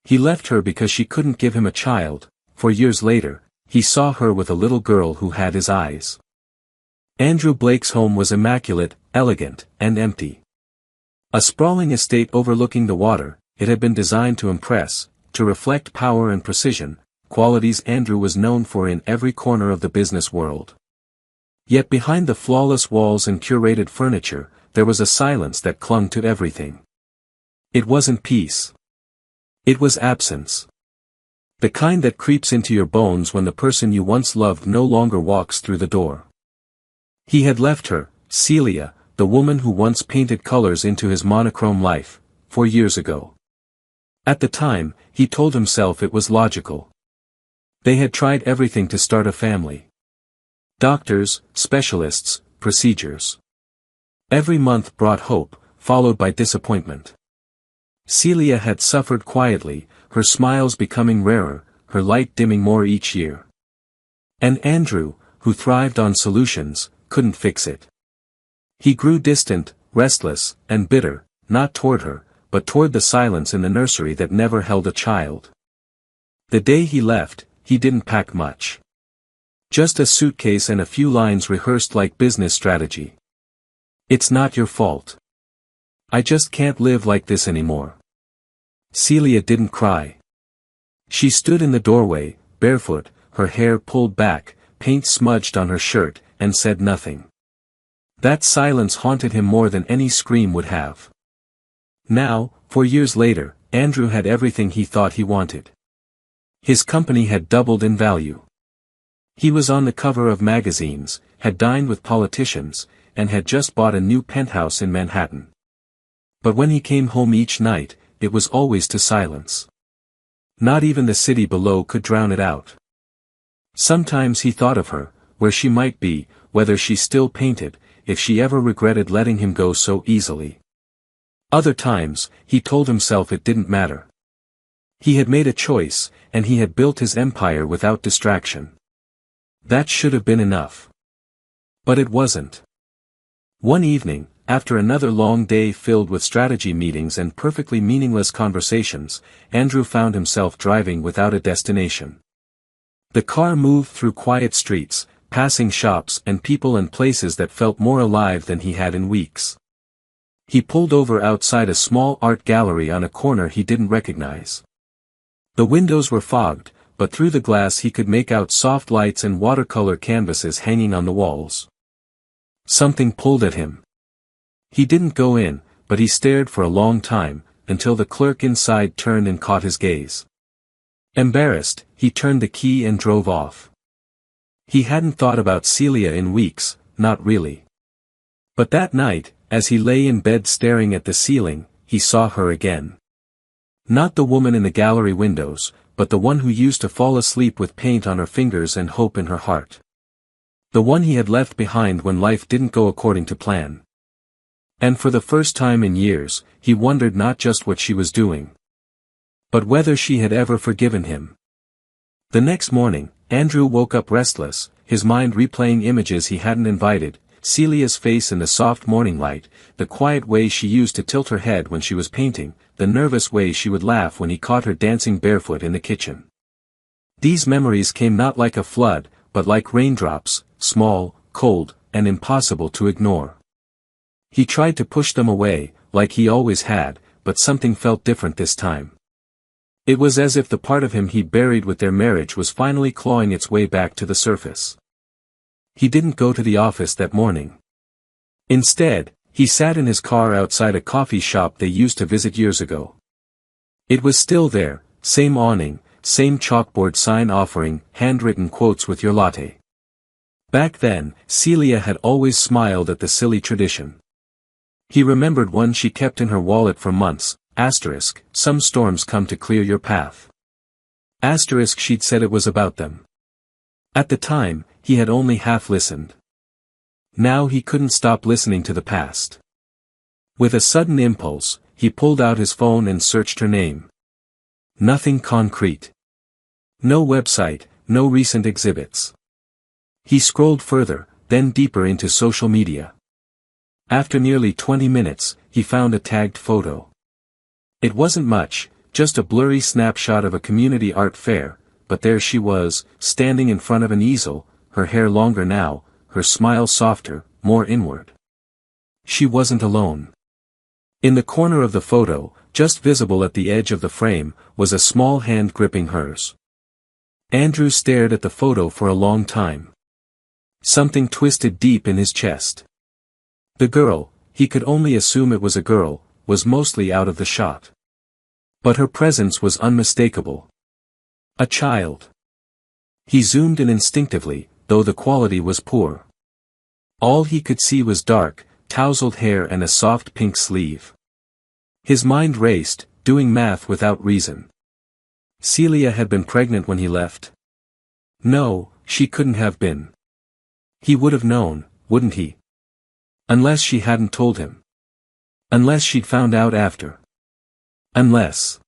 He left her because she couldn't give him a child. For years later, he saw her with a little girl who had his eyes. Andrew Blake's home was immaculate, elegant, and empty. A sprawling estate overlooking the water, it had been designed to impress, to reflect power and precision, qualities Andrew was known for in every corner of the business world. Yet behind the flawless walls and curated furniture, there was a silence that clung to everything. It wasn't peace. It was absence. The kind that creeps into your bones when the person you once loved no longer walks through the door. He had left her, Celia, the woman who once painted colors into his monochrome life, 4 years ago. At the time, he told himself it was logical. They had tried everything to start a family. Doctors, specialists, procedures. Every month brought hope, followed by disappointment. Celia had suffered quietly, her smiles becoming rarer, her light dimming more each year. And Andrew, who thrived on solutions, couldn't fix it. He grew distant, restless, and bitter, not toward her, but toward the silence in the nursery that never held a child. The day he left, he didn't pack much. Just a suitcase and a few lines rehearsed like business strategy. "It's not your fault. I just can't live like this anymore." Celia didn't cry. She stood in the doorway, barefoot, her hair pulled back, paint smudged on her shirt, and said nothing. That silence haunted him more than any scream would have. Now, 4 years later, Andrew had everything he thought he wanted. His company had doubled in value. He was on the cover of magazines, had dined with politicians, and had just bought a new penthouse in Manhattan. But when he came home each night, it was always to silence. Not even the city below could drown it out. Sometimes he thought of her, where she might be, whether she still painted, if she ever regretted letting him go so easily. Other times, he told himself it didn't matter. He had made a choice, and he had built his empire without distraction. That should have been enough. But it wasn't. One evening, after another long day filled with strategy meetings and perfectly meaningless conversations, Andrew found himself driving without a destination. The car moved through quiet streets, passing shops and people and places that felt more alive than he had in weeks. He pulled over outside a small art gallery on a corner he didn't recognize. The windows were fogged, but through the glass he could make out soft lights and watercolor canvases hanging on the walls. Something pulled at him. He didn't go in, but he stared for a long time, until the clerk inside turned and caught his gaze. Embarrassed, he turned the key and drove off. He hadn't thought about Celia in weeks, not really. But that night, as he lay in bed staring at the ceiling, he saw her again. Not the woman in the gallery windows, but the one who used to fall asleep with paint on her fingers and hope in her heart. The one he had left behind when life didn't go according to plan. And for the first time in years, he wondered not just what she was doing, but whether she had ever forgiven him. The next morning, Andrew woke up restless, his mind replaying images he hadn't invited, Celia's face in the soft morning light, the quiet way she used to tilt her head when she was painting, the nervous way she would laugh when he caught her dancing barefoot in the kitchen. These memories came not like a flood, but like raindrops, small, cold, and impossible to ignore. He tried to push them away, like he always had, but something felt different this time. It was as if the part of him he buried with their marriage was finally clawing its way back to the surface. He didn't go to the office that morning. Instead, he sat in his car outside a coffee shop they used to visit years ago. It was still there, same awning, same chalkboard sign offering handwritten quotes with your latte. Back then, Celia had always smiled at the silly tradition. He remembered one she kept in her wallet for months, asterisk, some storms come to clear your path. Asterisk, she'd said it was about them. At the time, he had only half listened. Now he couldn't stop listening to the past. With a sudden impulse, he pulled out his phone and searched her name. Nothing concrete. No website, no recent exhibits. He scrolled further, then deeper into social media. After nearly 20 minutes, he found a tagged photo. It wasn't much, just a blurry snapshot of a community art fair, but there she was, standing in front of an easel, her hair longer now, her smile softer, more inward. She wasn't alone. In the corner of the photo, just visible at the edge of the frame, was a small hand gripping hers. Andrew stared at the photo for a long time. Something twisted deep in his chest. The girl, he could only assume it was a girl, was mostly out of the shot. But her presence was unmistakable. A child. He zoomed in instinctively, though the quality was poor. All he could see was dark, tousled hair and a soft pink sleeve. His mind raced, doing math without reason. Celia had been pregnant when he left. No, she couldn't have been. He would have known, wouldn't he? Unless she hadn't told him. Unless she'd found out after. Unless.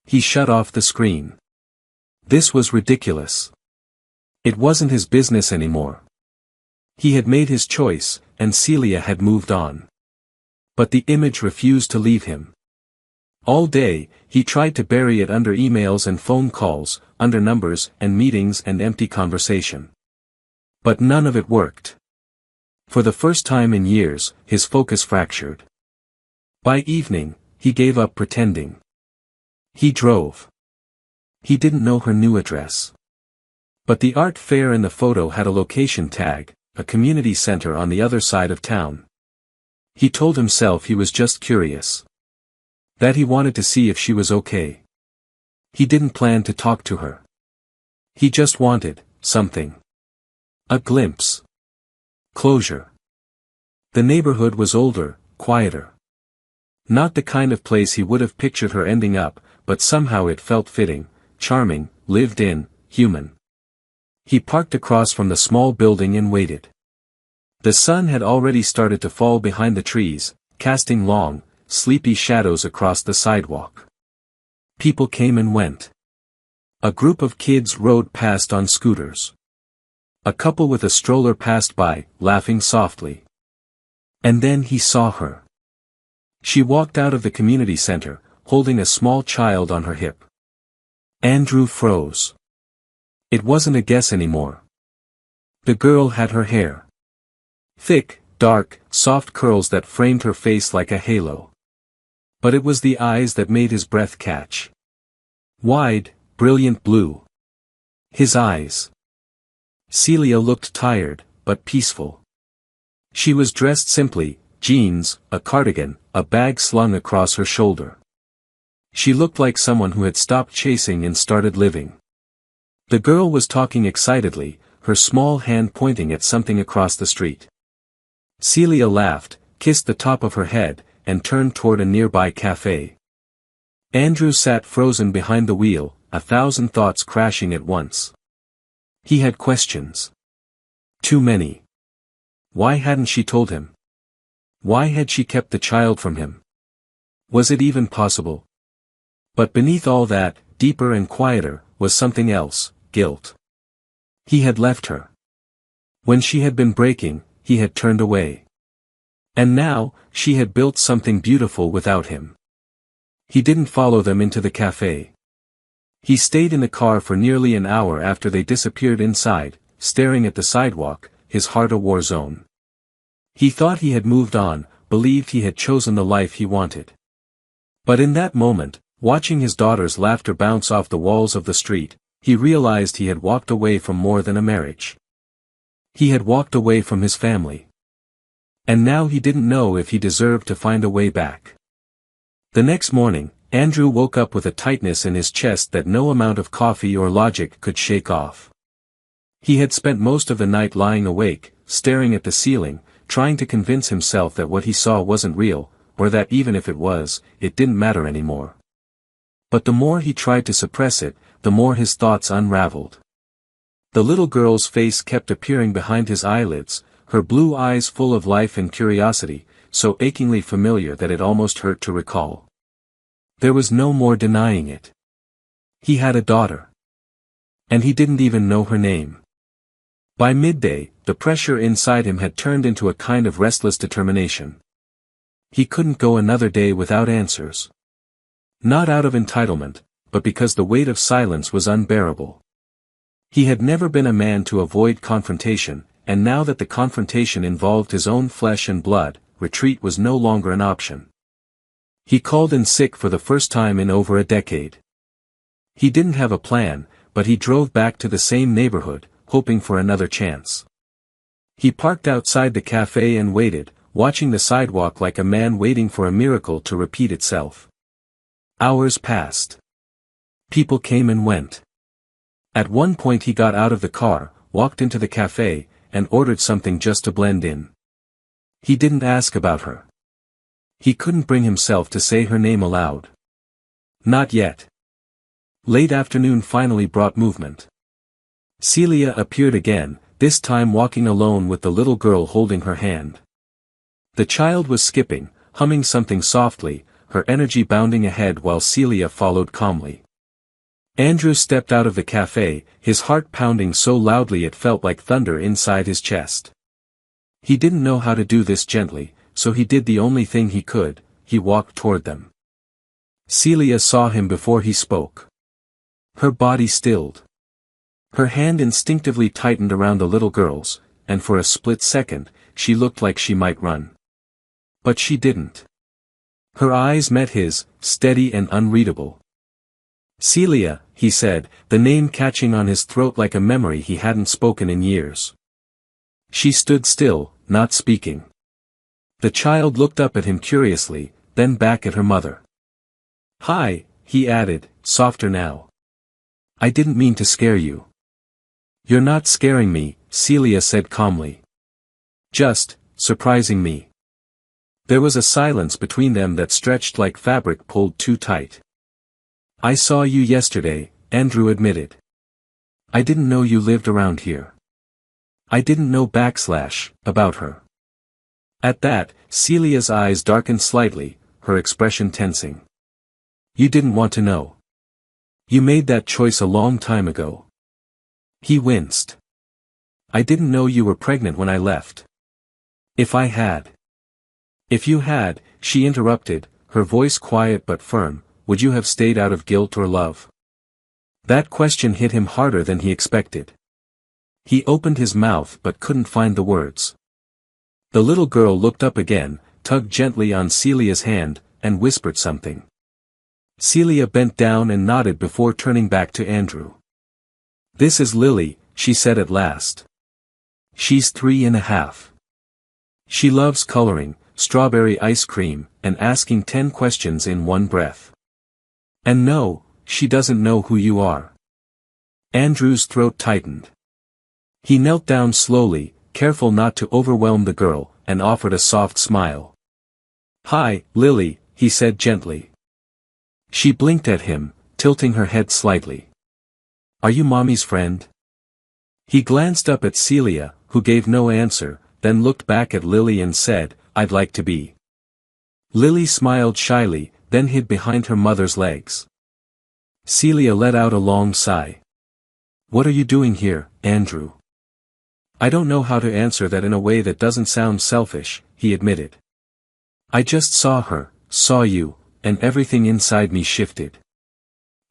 He shut off the screen. This was ridiculous. It wasn't his business anymore. He had made his choice, and Celia had moved on. But the image refused to leave him. All day, he tried to bury it under emails and phone calls, under numbers and meetings and empty conversation. But none of it worked. For the first time in years, his focus fractured. By evening, he gave up pretending. He drove. He didn't know her new address. But the art fair in the photo had a location tag, a community center on the other side of town. He told himself he was just curious. That he wanted to see if she was okay. He didn't plan to talk to her. He just wanted something. A glimpse. Closure. The neighborhood was older, quieter. Not the kind of place he would have pictured her ending up, but somehow it felt fitting, charming, lived in, human. He parked across from the small building and waited. The sun had already started to fall behind the trees, casting long, sleepy shadows across the sidewalk. People came and went. A group of kids rode past on scooters. A couple with a stroller passed by, laughing softly. And then he saw her. She walked out of the community center, holding a small child on her hip. Andrew froze. It wasn't a guess anymore. The girl had her hair. Thick, dark, soft curls that framed her face like a halo. But it was the eyes that made his breath catch. Wide, brilliant blue. His eyes. Celia looked tired, but peaceful. She was dressed simply, jeans, a cardigan, a bag slung across her shoulder. She looked like someone who had stopped chasing and started living. The girl was talking excitedly, her small hand pointing at something across the street. Celia laughed, kissed the top of her head, and turned toward a nearby cafe. Andrew sat frozen behind the wheel, 1,000 thoughts crashing at once. He had questions. Too many. Why hadn't she told him? Why had she kept the child from him? Was it even possible? But beneath all that, deeper and quieter, was something else, guilt. He had left her. When she had been breaking, he had turned away. And now, she had built something beautiful without him. He didn't follow them into the cafe. He stayed in the car for nearly an hour after they disappeared inside, staring at the sidewalk, his heart a war zone. He thought he had moved on, believed he had chosen the life he wanted. But in that moment, watching his daughter's laughter bounce off the walls of the street, he realized he had walked away from more than a marriage. He had walked away from his family. And now he didn't know if he deserved to find a way back. The next morning, Andrew woke up with a tightness in his chest that no amount of coffee or logic could shake off. He had spent most of the night lying awake, staring at the ceiling, trying to convince himself that what he saw wasn't real, or that even if it was, it didn't matter anymore. But the more he tried to suppress it, the more his thoughts unraveled. The little girl's face kept appearing behind his eyelids, her blue eyes full of life and curiosity, so achingly familiar that it almost hurt to recall. There was no more denying it. He had a daughter. And he didn't even know her name. By midday, the pressure inside him had turned into a kind of restless determination. He couldn't go another day without answers. Not out of entitlement, but because the weight of silence was unbearable. He had never been a man to avoid confrontation, and now that the confrontation involved his own flesh and blood, retreat was no longer an option. He called in sick for the first time in over a decade. He didn't have a plan, but he drove back to the same neighborhood, hoping for another chance. He parked outside the cafe and waited, watching the sidewalk like a man waiting for a miracle to repeat itself. Hours passed. People came and went. At one point he got out of the car, walked into the cafe, and ordered something just to blend in. He didn't ask about her. He couldn't bring himself to say her name aloud. Not yet. Late afternoon finally brought movement. Celia appeared again, this time walking alone with the little girl holding her hand. The child was skipping, humming something softly, her energy bounding ahead while Celia followed calmly. Andrew stepped out of the cafe, his heart pounding so loudly it felt like thunder inside his chest. He didn't know how to do this gently, so he did the only thing he could, he walked toward them. Celia saw him before he spoke. Her body stilled. Her hand instinctively tightened around the little girl's, and for a split second, she looked like she might run. But she didn't. Her eyes met his, steady and unreadable. Celia, he said, the name catching on his throat like a memory he hadn't spoken in years. She stood still, not speaking. The child looked up at him curiously, then back at her mother. Hi, he added, softer now. I didn't mean to scare you. You're not scaring me, Celia said calmly. Just, surprising me. There was a silence between them that stretched like fabric pulled too tight. I saw you yesterday, Andrew admitted. I didn't know you lived around here. I didn't know about her. At that, Celia's eyes darkened slightly, her expression tensing. You didn't want to know. You made that choice a long time ago. He winced. I didn't know you were pregnant when I left. If I had. If you had, she interrupted, her voice quiet but firm, would you have stayed out of guilt or love? That question hit him harder than he expected. He opened his mouth but couldn't find the words. The little girl looked up again, tugged gently on Celia's hand, and whispered something. Celia bent down and nodded before turning back to Andrew. This is Lily, she said at last. She's 3.5. She loves coloring, strawberry ice cream, and asking 10 questions in one breath. And no, she doesn't know who you are. Andrew's throat tightened. He knelt down slowly, careful not to overwhelm the girl, and offered a soft smile. Hi, Lily, he said gently. She blinked at him, tilting her head slightly. Are you Mommy's friend? He glanced up at Celia, who gave no answer, then looked back at Lily and said, I'd like to be. Lily smiled shyly, then hid behind her mother's legs. Celia let out a long sigh. What are you doing here, Andrew? I don't know how to answer that in a way that doesn't sound selfish, he admitted. I just saw you, and everything inside me shifted.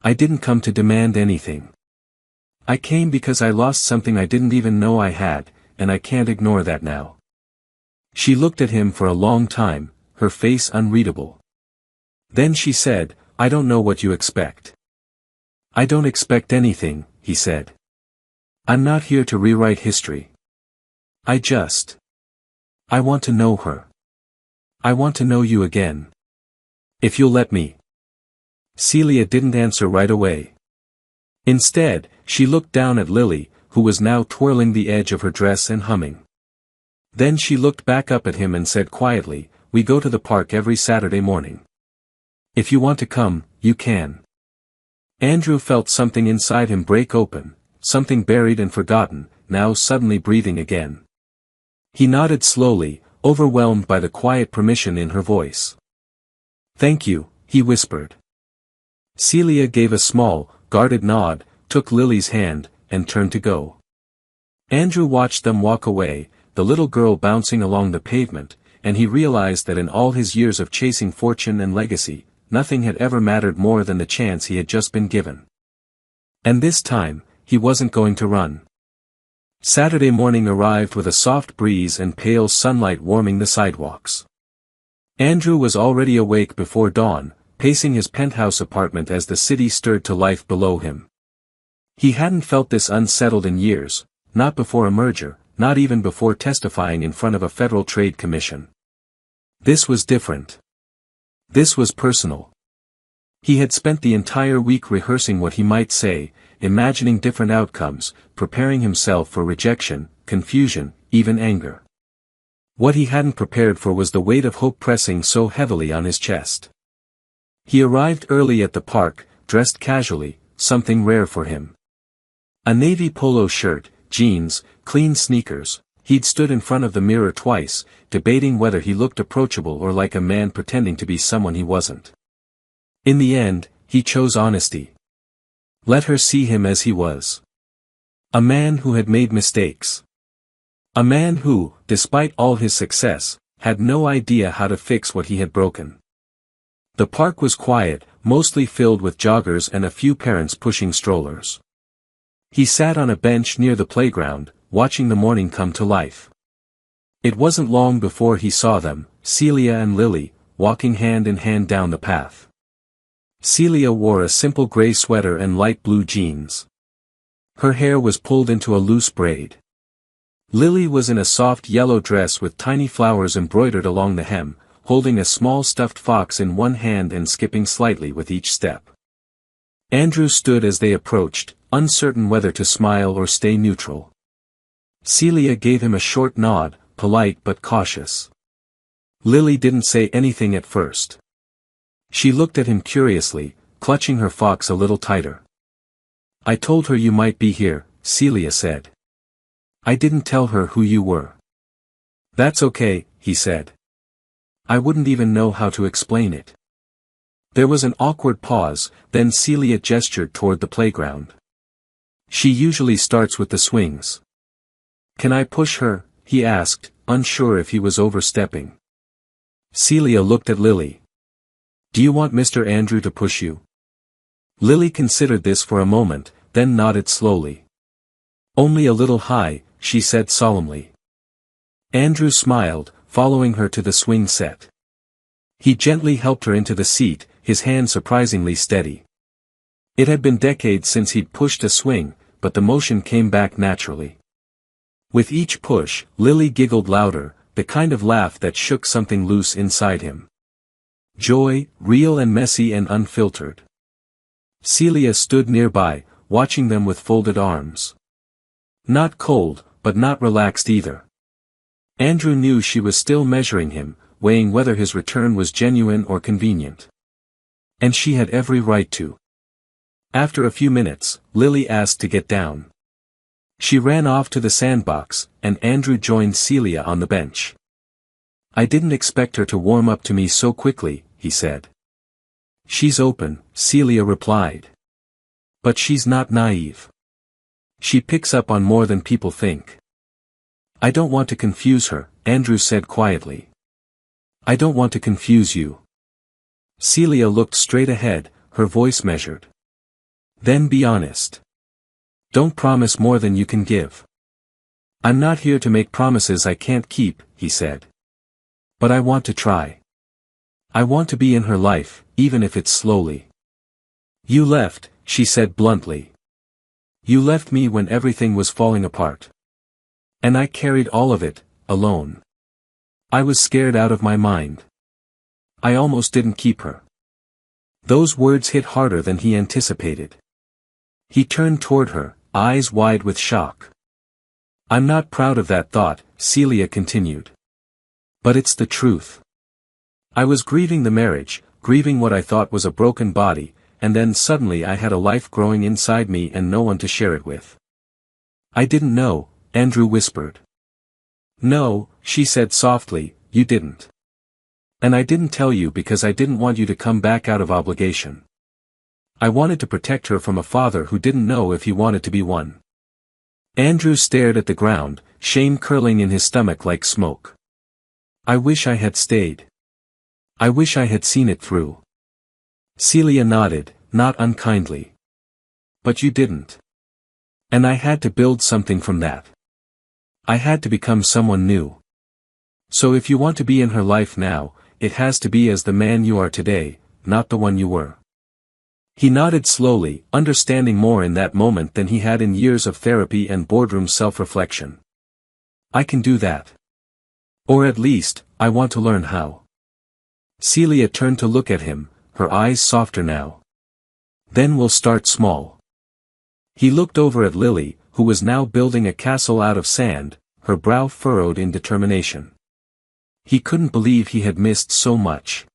I didn't come to demand anything. I came because I lost something I didn't even know I had, and I can't ignore that now. She looked at him for a long time, her face unreadable. Then she said, I don't know what you expect. I don't expect anything, he said. I'm not here to rewrite history. I want to know her. I want to know you again. If you'll let me. Celia didn't answer right away. Instead, she looked down at Lily, who was now twirling the edge of her dress and humming. Then she looked back up at him and said quietly, we go to the park every Saturday morning. If you want to come, you can. Andrew felt something inside him break open, something buried and forgotten, now suddenly breathing again. He nodded slowly, overwhelmed by the quiet permission in her voice. Thank you, he whispered. Celia gave a small, guarded nod, took Lily's hand, and turned to go. Andrew watched them walk away, the little girl bouncing along the pavement, and he realized that in all his years of chasing fortune and legacy, nothing had ever mattered more than the chance he had just been given. And this time, he wasn't going to run. Saturday morning arrived with a soft breeze and pale sunlight warming the sidewalks. Andrew was already awake before dawn, pacing his penthouse apartment as the city stirred to life below him. He hadn't felt this unsettled in years, not before a merger, not even before testifying in front of a Federal Trade Commission. This was different. This was personal. He had spent the entire week rehearsing what he might say, imagining different outcomes, preparing himself for rejection, confusion, even anger. What he hadn't prepared for was the weight of hope pressing so heavily on his chest. He arrived early at the park, dressed casually, something rare for him. A navy polo shirt, jeans, clean sneakers. He'd stood in front of the mirror twice, debating whether he looked approachable or like a man pretending to be someone he wasn't. In the end, he chose honesty. Let her see him as he was. A man who had made mistakes. A man who, despite all his success, had no idea how to fix what he had broken. The park was quiet, mostly filled with joggers and a few parents pushing strollers. He sat on a bench near the playground, watching the morning come to life. It wasn't long before he saw them, Celia and Lily, walking hand in hand down the path. Celia wore a simple gray sweater and light blue jeans. Her hair was pulled into a loose braid. Lily was in a soft yellow dress with tiny flowers embroidered along the hem, holding a small stuffed fox in one hand and skipping slightly with each step. Andrew stood as they approached, uncertain whether to smile or stay neutral. Celia gave him a short nod, polite but cautious. Lily didn't say anything at first. She looked at him curiously, clutching her fox a little tighter. "I told her you might be here," Celia said. "I didn't tell her who you were." "That's okay," he said. "I wouldn't even know how to explain it." There was an awkward pause, then Celia gestured toward the playground. "She usually starts with the swings." "Can I push her?" he asked, unsure if he was overstepping. Celia looked at Lily. "Do you want Mr. Andrew to push you?" Lily considered this for a moment, then nodded slowly. "Only a little high," she said solemnly. Andrew smiled, following her to the swing set. He gently helped her into the seat, his hand surprisingly steady. It had been decades since he'd pushed a swing, but the motion came back naturally. With each push, Lily giggled louder, the kind of laugh that shook something loose inside him. Joy, real and messy and unfiltered. Celia stood nearby, watching them with folded arms. Not cold, but not relaxed either. Andrew knew she was still measuring him, weighing whether his return was genuine or convenient. And she had every right to. After a few minutes, Lily asked to get down. She ran off to the sandbox, and Andrew joined Celia on the bench. "I didn't expect her to warm up to me so quickly," he said. "She's open," Celia replied. "But she's not naive. She picks up on more than people think." "I don't want to confuse her," Andrew said quietly. "I don't want to confuse you." Celia looked straight ahead, her voice measured. "Then be honest. Don't promise more than you can give." "I'm not here to make promises I can't keep," he said. "But I want to try. I want to be in her life, even if it's slowly." "You left," she said bluntly. "You left me when everything was falling apart. And I carried all of it, alone. I was scared out of my mind. I almost didn't keep her." Those words hit harder than he anticipated. He turned toward her, eyes wide with shock. "I'm not proud of that thought," Celia continued. "But it's the truth. I was grieving the marriage, grieving what I thought was a broken body, and then suddenly I had a life growing inside me and no one to share it with." "I didn't know," Andrew whispered. "No," she said softly, "you didn't. And I didn't tell you because I didn't want you to come back out of obligation. I wanted to protect her from a father who didn't know if he wanted to be one." Andrew stared at the ground, shame curling in his stomach like smoke. "I wish I had stayed. I wish I had seen it through." Celia nodded, not unkindly. But you didn't. And I had to build something from that. I had to become someone new. So if you want to be in her life now, it has to be as the man you are today, not the one you were. He nodded slowly, understanding more in that moment than he had in years of therapy and boardroom self-reflection. I can do that. Or at least, I want to learn how. Celia turned to look at him, her eyes softer now. Then we'll start small. He looked over at Lily, who was now building a castle out of sand, her brow furrowed in determination. He couldn't believe he had missed so much.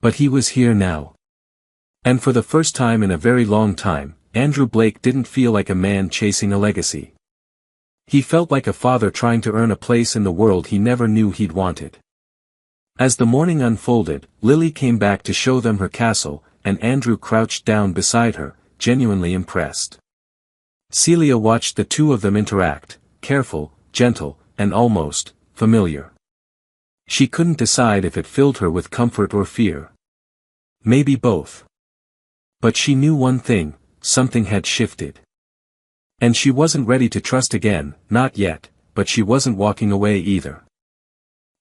But he was here now. And for the first time in a very long time, Andrew Blake didn't feel like a man chasing a legacy. He felt like a father trying to earn a place in the world he never knew he'd wanted. As the morning unfolded, Lily came back to show them her castle, and Andrew crouched down beside her, genuinely impressed. Celia watched the two of them interact, careful, gentle, and almost familiar. She couldn't decide if it filled her with comfort or fear. Maybe both. But she knew one thing, something had shifted. And she wasn't ready to trust again, not yet, but she wasn't walking away either.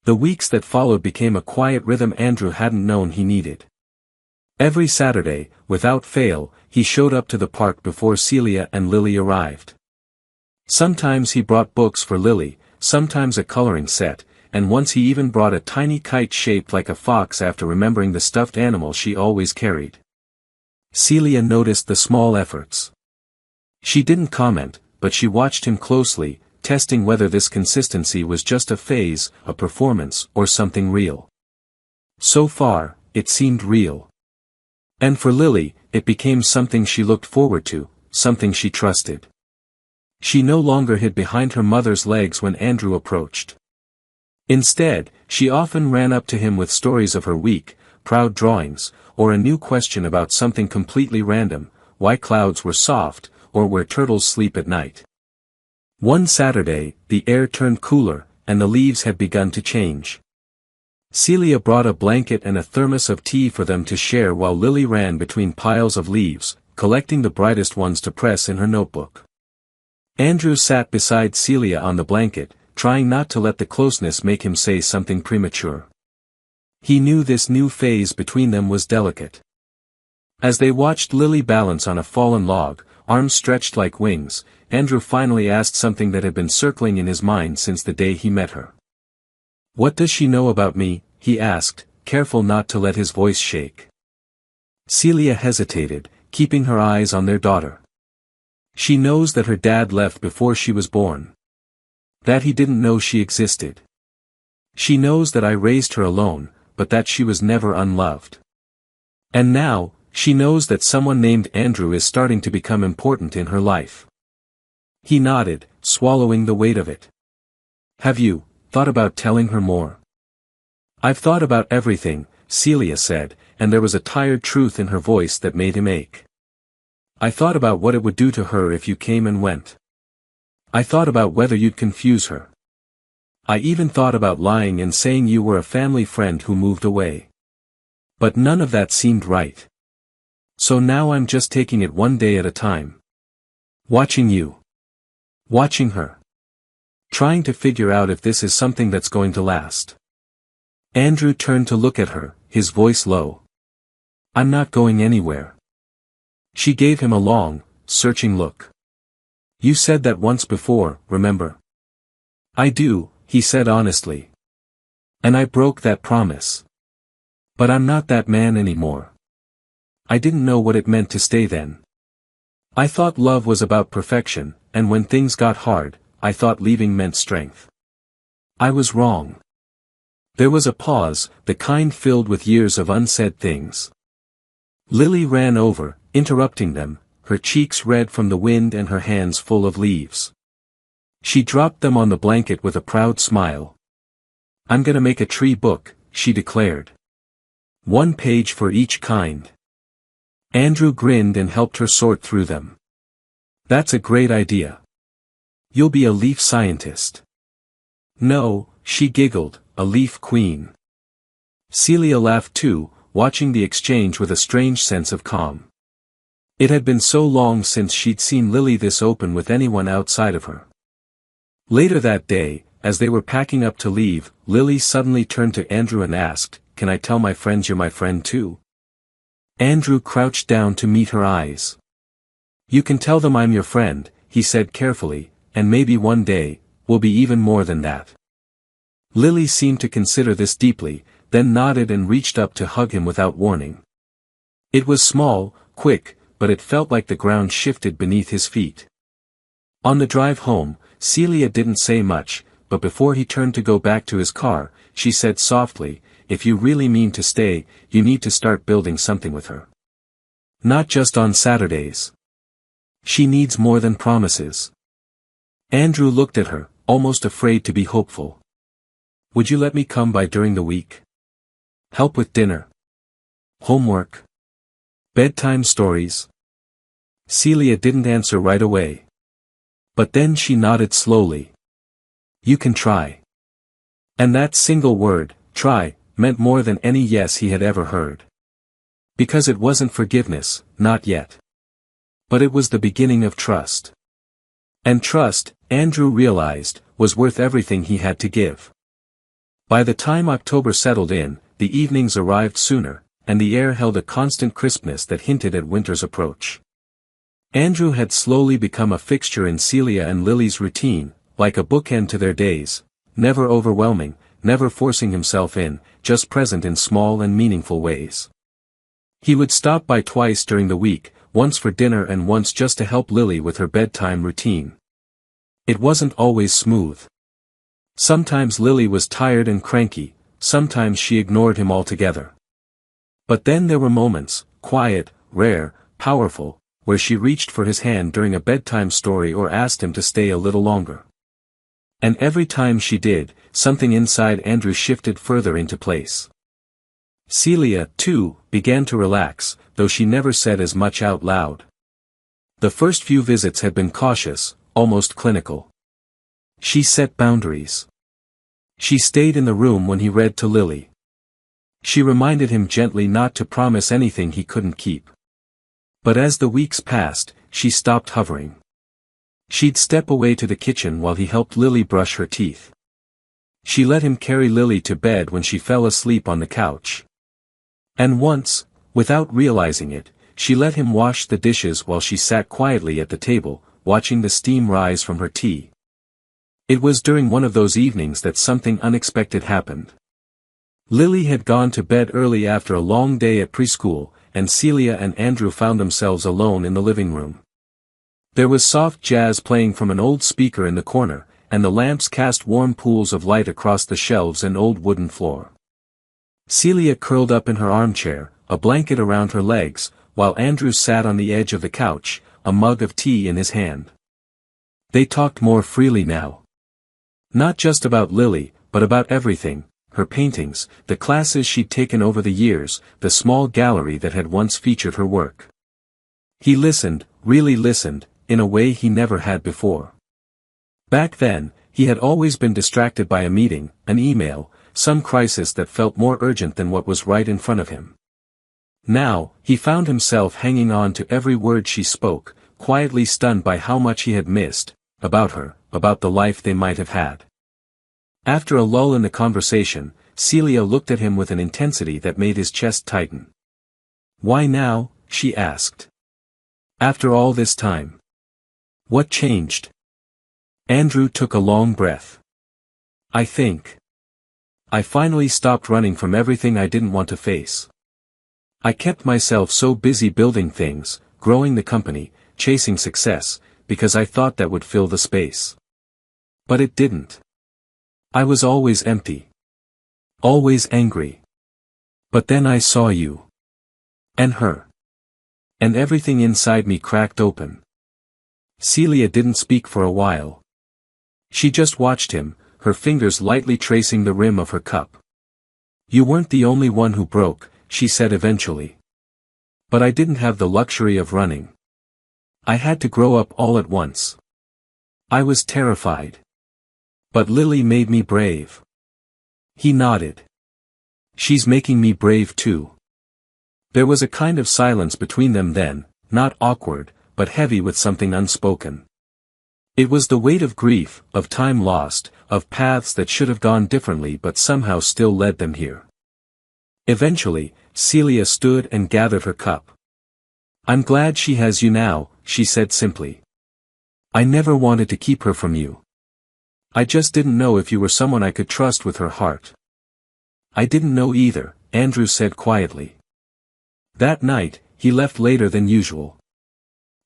The weeks that followed became a quiet rhythm Andrew hadn't known he needed. Every Saturday, without fail, he showed up to the park before Celia and Lily arrived. Sometimes he brought books for Lily, sometimes a coloring set, and once he even brought a tiny kite shaped like a fox after remembering the stuffed animal she always carried. Celia noticed the small efforts. She didn't comment, but she watched him closely, testing whether this consistency was just a phase, a performance, or something real. So far, it seemed real. And for Lily, it became something she looked forward to, something she trusted. She no longer hid behind her mother's legs when Andrew approached. Instead, she often ran up to him with stories of her week, proud drawings, or a new question about something completely random, why clouds were soft, or where turtles sleep at night. One Saturday, the air turned cooler, and the leaves had begun to change. Celia brought a blanket and a thermos of tea for them to share while Lily ran between piles of leaves, collecting the brightest ones to press in her notebook. Andrew sat beside Celia on the blanket, trying not to let the closeness make him say something premature. He knew this new phase between them was delicate. As they watched Lily balance on a fallen log, arms stretched like wings, Andrew finally asked something that had been circling in his mind since the day he met her. "What does she know about me?" he asked, careful not to let his voice shake. Celia hesitated, keeping her eyes on their daughter. "She knows that her dad left before she was born. That he didn't know she existed. She knows that I raised her alone, but that she was never unloved. And now, she knows that someone named Andrew is starting to become important in her life." He nodded, swallowing the weight of it. "Have you thought about telling her more?" "I've thought about everything," Celia said, and there was a tired truth in her voice that made him ache. "I thought about what it would do to her if you came and went. I thought about whether you'd confuse her. I even thought about lying and saying you were a family friend who moved away. But none of that seemed right. So now I'm just taking it one day at a time. Watching you. Watching her. Trying to figure out if this is something that's going to last." Andrew turned to look at her, his voice low. "I'm not going anywhere." She gave him a long, searching look. "You said that once before, remember?" "I do," he said honestly. "And I broke that promise. But I'm not that man anymore. I didn't know what it meant to stay then. I thought love was about perfection, and when things got hard, I thought leaving meant strength. I was wrong." There was a pause, the kind filled with years of unsaid things. Lily ran over, interrupting them, her cheeks red from the wind and her hands full of leaves. She dropped them on the blanket with a proud smile. "I'm gonna make a tree book," she declared. "One page for each kind." Andrew grinned and helped her sort through them. "That's a great idea. You'll be a leaf scientist." "No," she giggled, "a leaf queen." Celia laughed too, watching the exchange with a strange sense of calm. It had been so long since she'd seen Lily this open with anyone outside of her. Later that day, as they were packing up to leave, Lily suddenly turned to Andrew and asked, "Can I tell my friends you're my friend too?" Andrew crouched down to meet her eyes. "You can tell them I'm your friend," he said carefully, "and maybe one day, we'll be even more than that." Lily seemed to consider this deeply, then nodded and reached up to hug him without warning. It was small, quick, but it felt like the ground shifted beneath his feet. On the drive home, Celia didn't say much, but before he turned to go back to his car, she said softly, "If you really mean to stay, you need to start building something with her. Not just on Saturdays. She needs more than promises." Andrew looked at her, almost afraid to be hopeful. "Would you let me come by during the week? Help with dinner? Homework? Bedtime stories?" Celia didn't answer right away. But then she nodded slowly. "You can try." And that single word, try, meant more than any yes he had ever heard. Because it wasn't forgiveness, not yet. But it was the beginning of trust. And trust, Andrew realized, was worth everything he had to give. By the time October settled in, the evenings arrived sooner, and the air held a constant crispness that hinted at winter's approach. Andrew had slowly become a fixture in Celia and Lily's routine, like a bookend to their days, never overwhelming, never forcing himself in, just present in small and meaningful ways. He would stop by twice during the week, once for dinner and once just to help Lily with her bedtime routine. It wasn't always smooth. Sometimes Lily was tired and cranky, sometimes she ignored him altogether. But then there were moments, quiet, rare, powerful, where she reached for his hand during a bedtime story or asked him to stay a little longer. And every time she did, something inside Andrew shifted further into place. Celia, too, began to relax, though she never said as much out loud. The first few visits had been cautious, almost clinical. She set boundaries. She stayed in the room when he read to Lily. She reminded him gently not to promise anything he couldn't keep. But as the weeks passed, she stopped hovering. She'd step away to the kitchen while he helped Lily brush her teeth. She let him carry Lily to bed when she fell asleep on the couch. And once, without realizing it, she let him wash the dishes while she sat quietly at the table, watching the steam rise from her tea. It was during one of those evenings that something unexpected happened. Lily had gone to bed early after a long day at preschool, and Celia and Andrew found themselves alone in the living room. There was soft jazz playing from an old speaker in the corner, and the lamps cast warm pools of light across the shelves and old wooden floor. Celia curled up in her armchair, a blanket around her legs, while Andrew sat on the edge of the couch, a mug of tea in his hand. They talked more freely now. Not just about Lily, but about everything, her paintings, the classes she'd taken over the years, the small gallery that had once featured her work. He listened, really listened, in a way he never had before. Back then, he had always been distracted by a meeting, an email, some crisis that felt more urgent than what was right in front of him. Now, he found himself hanging on to every word she spoke, quietly stunned by how much he had missed, about her, about the life they might have had. After a lull in the conversation, Celia looked at him with an intensity that made his chest tighten. "Why now?" she asked. "After all this time. What changed?" Andrew took a long breath. I finally stopped running from everything I didn't want to face. I kept myself so busy building things, growing the company, chasing success, because I thought that would fill the space. But it didn't. I was always empty. Always angry. But then I saw you. And her. And everything inside me cracked open. Celia didn't speak for a while. She just watched him, her fingers lightly tracing the rim of her cup. "You weren't the only one who broke," she said eventually. "But I didn't have the luxury of running. I had to grow up all at once. I was terrified. But Lily made me brave." He nodded. "She's making me brave too." There was a kind of silence between them then, not awkward, but heavy with something unspoken. It was the weight of grief, of time lost, of paths that should have gone differently but somehow still led them here. Eventually, Celia stood and gathered her cup. "I'm glad she has you now," she said simply. "I never wanted to keep her from you. I just didn't know if you were someone I could trust with her heart." "I didn't know either," Andrew said quietly. That night, he left later than usual.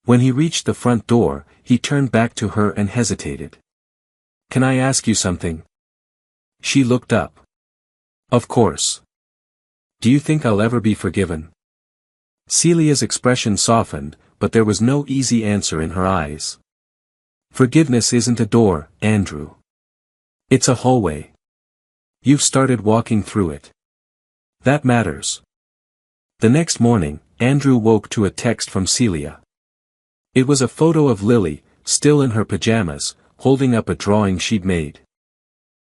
When he reached the front door, he turned back to her and hesitated. "Can I ask you something?" She looked up. "Of course. Do you think I'll ever be forgiven?" Celia's expression softened, but there was no easy answer in her eyes. "Forgiveness isn't a door, Andrew. It's a hallway. You've started walking through it. That matters." The next morning, Andrew woke to a text from Celia. It was a photo of Lily, still in her pajamas, holding up a drawing she'd made.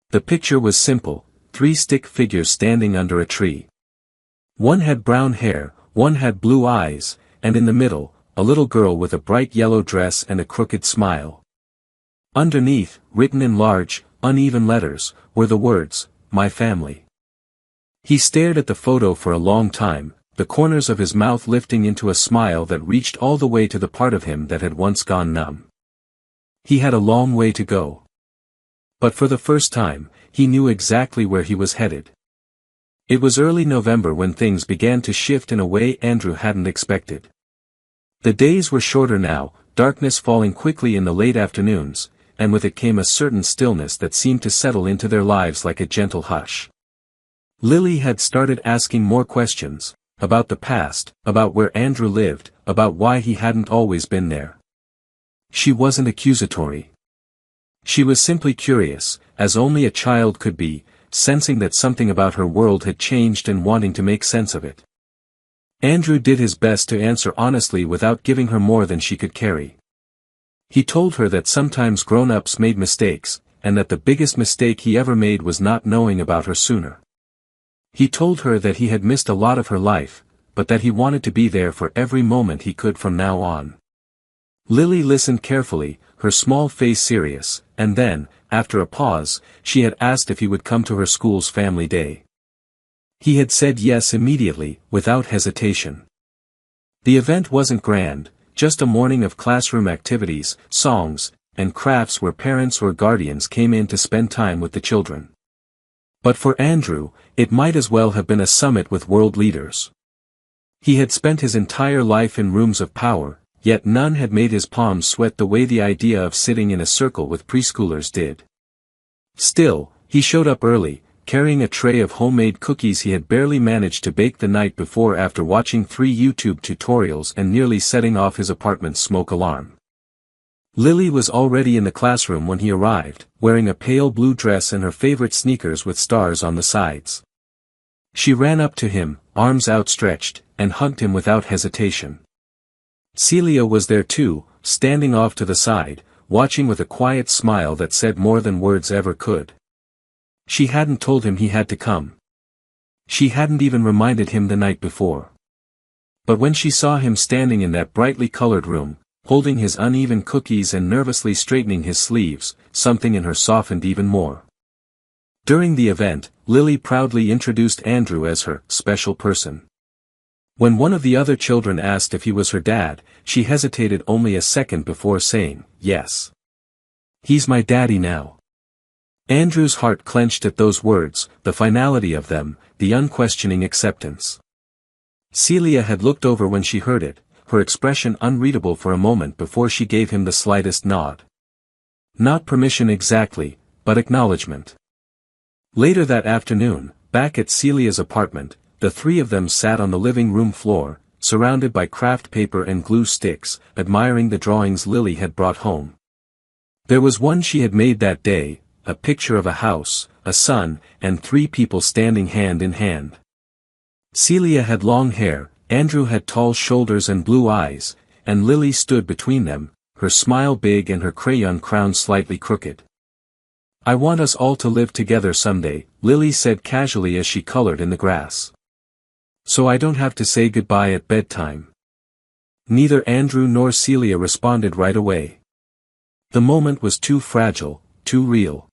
The picture was simple, 3 stick figures standing under a tree. One had brown hair, one had blue eyes, and in the middle, a little girl with a bright yellow dress and a crooked smile. Underneath, written in large, uneven letters, were the words, "My family." He stared at the photo for a long time, the corners of his mouth lifting into a smile that reached all the way to the part of him that had once gone numb. He had a long way to go. But for the first time, he knew exactly where he was headed. It was early November when things began to shift in a way Andrew hadn't expected. The days were shorter now, darkness falling quickly in the late afternoons, and with it came a certain stillness that seemed to settle into their lives like a gentle hush. Lily had started asking more questions, about the past, about where Andrew lived, about why he hadn't always been there. She wasn't accusatory. She was simply curious, as only a child could be, sensing that something about her world had changed and wanting to make sense of it. Andrew did his best to answer honestly without giving her more than she could carry. He told her that sometimes grown-ups made mistakes, and that the biggest mistake he ever made was not knowing about her sooner. He told her that he had missed a lot of her life, but that he wanted to be there for every moment he could from now on. Lily listened carefully, her small face serious, and then, after a pause, she had asked if he would come to her school's family day. He had said yes immediately, without hesitation. The event wasn't grand, just a morning of classroom activities, songs, and crafts where parents or guardians came in to spend time with the children. But for Andrew, it might as well have been a summit with world leaders. He had spent his entire life in rooms of power, yet none had made his palms sweat the way the idea of sitting in a circle with preschoolers did. Still, he showed up early, carrying a tray of homemade cookies he had barely managed to bake the night before after watching 3 YouTube tutorials and nearly setting off his apartment's smoke alarm. Lily was already in the classroom when he arrived, wearing a pale blue dress and her favorite sneakers with stars on the sides. She ran up to him, arms outstretched, and hugged him without hesitation. Celia was there too, standing off to the side, watching with a quiet smile that said more than words ever could. She hadn't told him he had to come. She hadn't even reminded him the night before. But when she saw him standing in that brightly colored room, holding his uneven cookies and nervously straightening his sleeves, something in her softened even more. During the event, Lily proudly introduced Andrew as her special person. When one of the other children asked if he was her dad, she hesitated only a second before saying, "Yes. He's my daddy now." Andrew's heart clenched at those words, the finality of them, the unquestioning acceptance. Celia had looked over when she heard it, her expression unreadable for a moment before she gave him the slightest nod. Not permission exactly, but acknowledgement. Later that afternoon, back at Celia's apartment, the 3 of them sat on the living room floor, surrounded by craft paper and glue sticks, admiring the drawings Lily had brought home. There was one she had made that day, a picture of a house, a sun, and 3 people standing hand in hand. Celia had long hair, Andrew had tall shoulders and blue eyes, and Lily stood between them, her smile big and her crayon crown slightly crooked. "I want us all to live together someday," Lily said casually as she colored in the grass. So I don't have to say goodbye at bedtime. Neither Andrew nor Celia responded right away. The moment was too fragile, too real.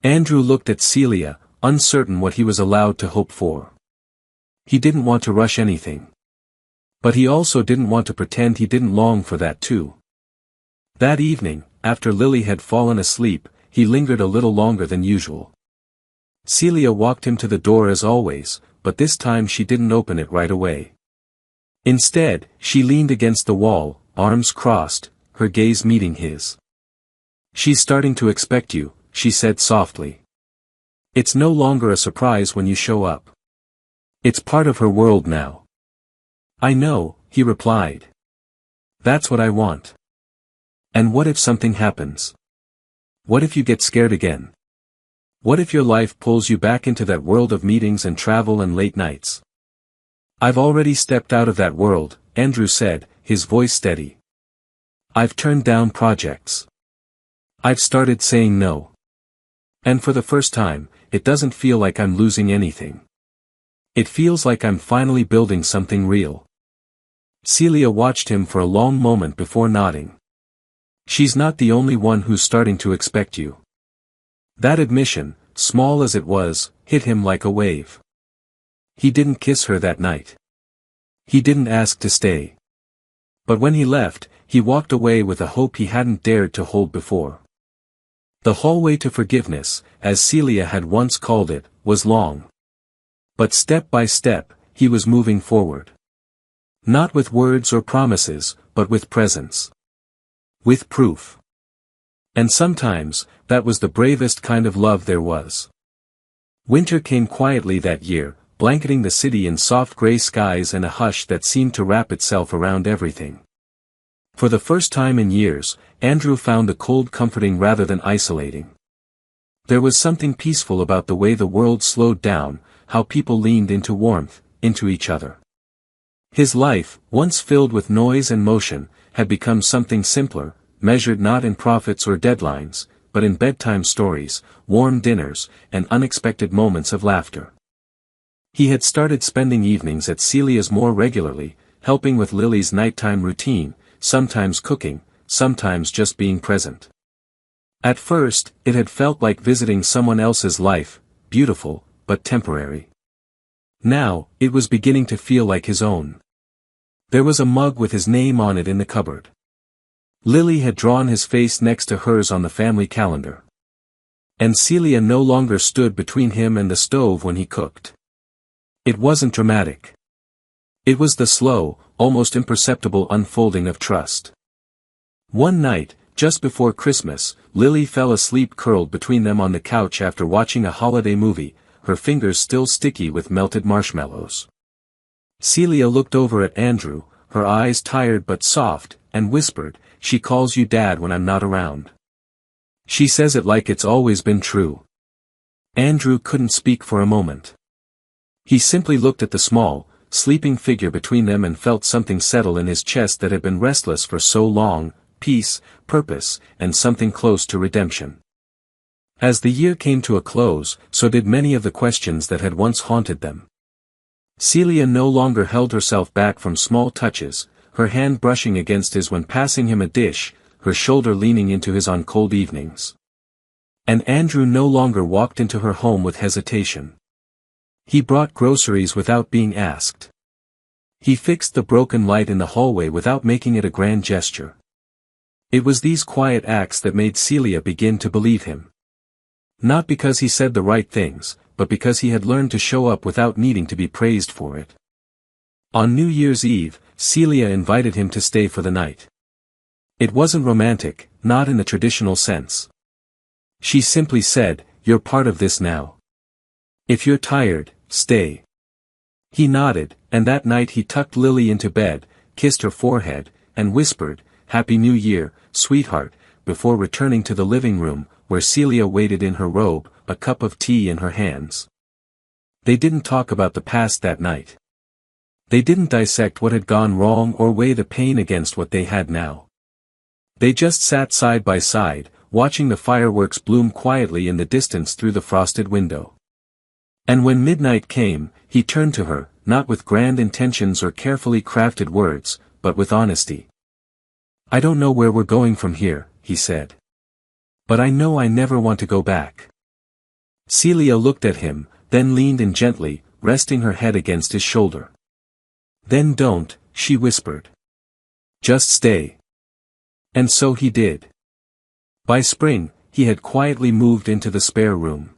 Andrew looked at Celia, uncertain what he was allowed to hope for. He didn't want to rush anything. But he also didn't want to pretend he didn't long for that too. That evening, after Lily had fallen asleep, he lingered a little longer than usual. Celia walked him to the door as always, but this time she didn't open it right away. Instead, she leaned against the wall, arms crossed, her gaze meeting his. "She's starting to expect you," she said softly. "It's no longer a surprise when you show up. It's part of her world now." "I know," he replied. "That's what I want." "And what if something happens? What if you get scared again? What if your life pulls you back into that world of meetings and travel and late nights?" "I've already stepped out of that world," Andrew said, his voice steady. "I've turned down projects. I've started saying no. And for the first time, it doesn't feel like I'm losing anything. It feels like I'm finally building something real." Celia watched him for a long moment before nodding. "She's not the only one who's starting to expect you." That admission, small as it was, hit him like a wave. He didn't kiss her that night. He didn't ask to stay. But when he left, he walked away with a hope he hadn't dared to hold before. The hallway to forgiveness, as Celia had once called it, was long. But step by step, he was moving forward. Not with words or promises, but with presence. With proof. And sometimes, that was the bravest kind of love there was. Winter came quietly that year, blanketing the city in soft gray skies and a hush that seemed to wrap itself around everything. For the first time in years, Andrew found the cold comforting rather than isolating. There was something peaceful about the way the world slowed down, how people leaned into warmth, into each other. His life, once filled with noise and motion, had become something simpler, measured not in profits or deadlines, but in bedtime stories, warm dinners, and unexpected moments of laughter. He had started spending evenings at Celia's more regularly, helping with Lily's nighttime routine, sometimes cooking, sometimes just being present. At first, it had felt like visiting someone else's life, beautiful, but temporary. Now, it was beginning to feel like his own. There was a mug with his name on it in the cupboard. Lily had drawn his face next to hers on the family calendar. And Celia no longer stood between him and the stove when he cooked. It wasn't dramatic. It was the slow, almost imperceptible unfolding of trust. One night, just before Christmas, Lily fell asleep curled between them on the couch after watching a holiday movie, her fingers still sticky with melted marshmallows. Celia looked over at Andrew, her eyes tired but soft, and whispered, "She calls you Dad when I'm not around. She says it like it's always been true." Andrew couldn't speak for a moment. He simply looked at the small, sleeping figure between them and felt something settle in his chest that had been restless for so long, peace, purpose, and something close to redemption. As the year came to a close, so did many of the questions that had once haunted them. Celia no longer held herself back from small touches, her hand brushing against his when passing him a dish, her shoulder leaning into his on cold evenings. And Andrew no longer walked into her home with hesitation. He brought groceries without being asked. He fixed the broken light in the hallway without making it a grand gesture. It was these quiet acts that made Celia begin to believe him. Not because he said the right things, but because he had learned to show up without needing to be praised for it. On New Year's Eve, Celia invited him to stay for the night. It wasn't romantic, not in the traditional sense. She simply said, "You're part of this now. If you're tired, stay." He nodded, and that night he tucked Lily into bed, kissed her forehead, and whispered, "Happy New Year, sweetheart," before returning to the living room, where Celia waited in her robe, a cup of tea in her hands. They didn't talk about the past that night. They didn't dissect what had gone wrong or weigh the pain against what they had now. They just sat side by side, watching the fireworks bloom quietly in the distance through the frosted window. And when midnight came, he turned to her, not with grand intentions or carefully crafted words, but with honesty. "I don't know where we're going from here," he said. "But I know I never want to go back." Celia looked at him, then leaned in gently, resting her head against his shoulder. "Then don't," she whispered. "Just stay." And so he did. By spring, he had quietly moved into the spare room.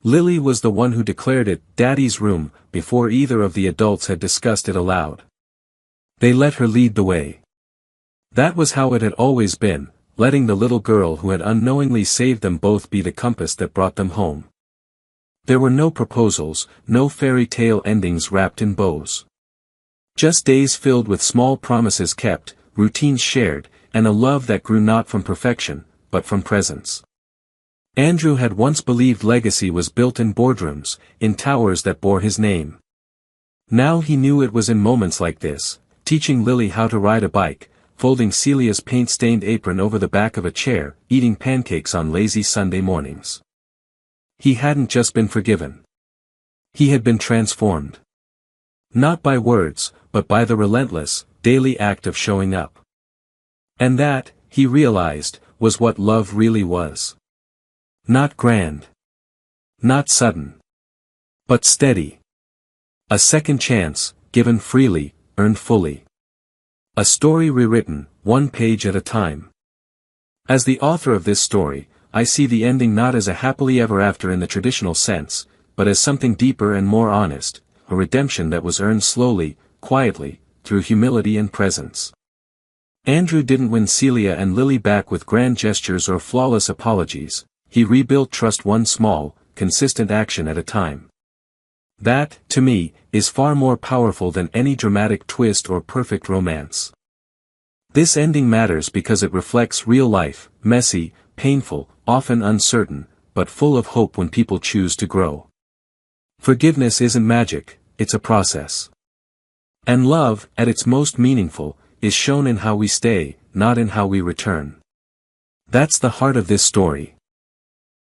Lily was the one who declared it Daddy's room before either of the adults had discussed it aloud. They let her lead the way. That was how it had always been, letting the little girl who had unknowingly saved them both be the compass that brought them home. There were no proposals, no fairy tale endings wrapped in bows. Just days filled with small promises kept, routines shared, and a love that grew not from perfection, but from presence. Andrew had once believed legacy was built in boardrooms, in towers that bore his name. Now he knew it was in moments like this, teaching Lily how to ride a bike, folding Celia's paint-stained apron over the back of a chair, eating pancakes on lazy Sunday mornings. He hadn't just been forgiven. He had been transformed. Not by words, but by the relentless, daily act of showing up. And that, he realized, was what love really was. Not grand. Not sudden. But steady. A second chance, given freely, earned fully. A story rewritten, one page at a time. As the author of this story, I see the ending not as a happily ever after in the traditional sense, but as something deeper and more honest, a redemption that was earned slowly, quietly, through humility and presence. Andrew didn't win Celia and Lily back with grand gestures or flawless apologies. He rebuilt trust one small, consistent action at a time. That, to me, is far more powerful than any dramatic twist or perfect romance. This ending matters because it reflects real life, messy, painful, often uncertain, but full of hope when people choose to grow. Forgiveness isn't magic, it's a process. And love, at its most meaningful, is shown in how we stay, not in how we return. That's the heart of this story.